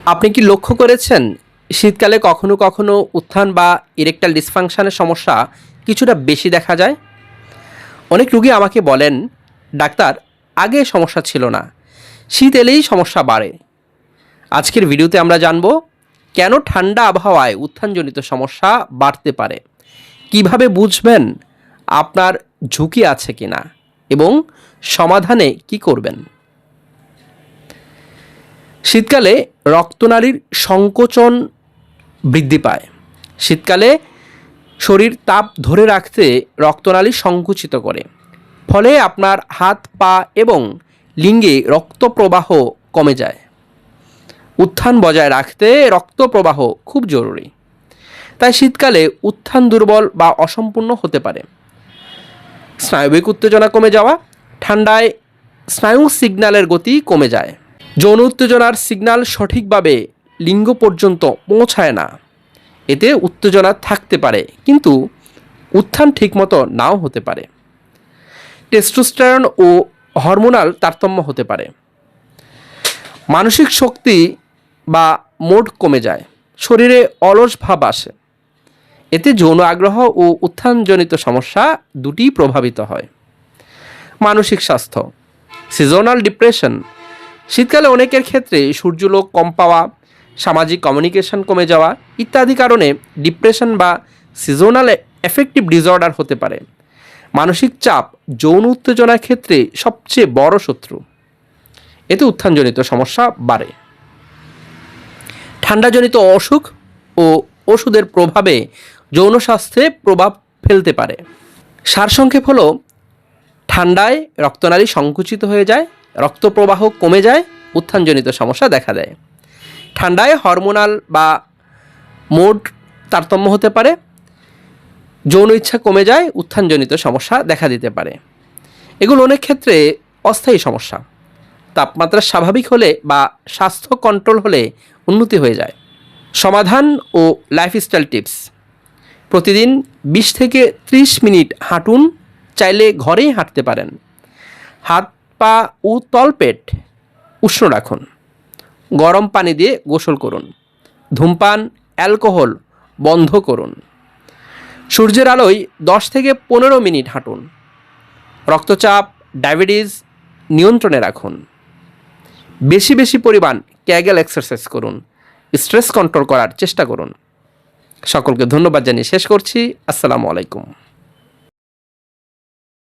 আপনি কি লক্ষ্য করেছেন শীতকালে কখনো কখনো উত্থান বা ইরেকটাইল ডিসফাংশনের সমস্যা কিছুটা বেশি দেখা যায়? অনেক রোগী আমাকে বলেন, ডাক্তার, আগে সমস্যা ছিল না, শীত এলেই সমস্যা বাড়ে। আজকের ভিডিওতে আমরা জানব কেন ঠান্ডা আবহাওয়ায় উত্থানজনিত সমস্যা বাড়তে পারে, কিভাবে বুঝবেন আপনার ঝুঁকি আছে কিনা এবং সমাধানে কি করবেন। শীতকালে রক্তনালীর সংকোচন বৃদ্ধি পায়। শীতকালে শরীর তাপ ধরে রাখতে রক্তনালী সংকুচিত করে, ফলে আপনার হাত পা এবং লিঙ্গে রক্ত প্রবাহ কমে যায়। উত্থান বজায় রাখতে রক্ত প্রবাহ খুব জরুরি, তাই শীতকালে উত্থান দুর্বল বা অসম্পূর্ণ হতে পারে। স্নায়বিক উত্তেজনা কমে যাওয়া, ঠান্ডায় স্নায়ু সিগন্যালের গতি কমে যায়। যৌন উত্তেজনার সিগন্যাল সঠিকভাবে লিঙ্গ পর্যন্ত পৌঁছায় না। এতে উত্তেজনা থাকতে পারে কিন্তু উত্থান ঠিকমতো নাও হতে পারে। টেস্টোস্টেরন ও হরমোনাল তারতম্য হতে পারে। মানসিক শক্তি বা মোড কমে যায়, শরীরে অলস ভাব আসে। এতে যৌন আগ্রহ ও উত্থানজনিত সমস্যা দুটিই প্রভাবিত হয়। মানসিক স্বাস্থ্য, সিজনাল ডিপ্রেশন। শীতকালে অনেকের ক্ষেত্রে সূর্যালোক কম পাওয়া, সামাজিক কমিউনিকেশন কমে যাওয়া ইত্যাদি কারণে ডিপ্রেশন বা সিজনাল এফেক্টিভ ডিসঅর্ডার হতে পারে। মানসিক চাপ যৌন উত্তেজনার ক্ষেত্রে সবচেয়ে বড় শত্রু। এতে উত্থানজনিত সমস্যা বাড়ে। ঠান্ডাজনিত অসুখ ও ওষুধের প্রভাবে যৌন স্বাস্থ্যে প্রভাব ফেলতে পারে। সারসংক্ষেপ হলো, ঠান্ডায় রক্তনালী সংকুচিত হয়ে যায়, রক্ত প্রবাহ কমে যায়, উত্থানজনিত সমস্যা দেখা দেয়। ঠান্ডায় হরমোনাল বা মোড তারতম্য হতে পারে, যৌন ইচ্ছা কমে যায়, উত্থানজনিত সমস্যা দেখা দিতে পারে। এগুলো অনেক ক্ষেত্রে অস্থায়ী সমস্যা। তাপমাত্রা স্বাভাবিক হলে বা স্বাস্থ্য কন্ট্রোল হলে উন্নতি হয়ে যায়। সমাধান ও লাইফস্টাইল টিপস: প্রতিদিন 20 থেকে 30 মিনিট হাঁটুন, চাইলে ঘরেই হাঁটতে পারেন। হাত পা ও তলপেট উষ্ণ রাখুন। গরম পানি দিয়ে গোসল করুন। ধূমপান, অ্যালকোহল বন্ধ করুন। সূর্যের আলোয় 10 থেকে 15 মিনিট হাঁটুন। রক্তচাপ, ডায়াবেটিস নিয়ন্ত্রণে রাখুন। বেশি বেশি পরিমাণ ক্যাগেল এক্সারসাইজ করুন। স্ট্রেস কন্ট্রোল করার চেষ্টা করুন। সকলকে ধন্যবাদ জানিয়ে শেষ করছি। আসসালামু আলাইকুম।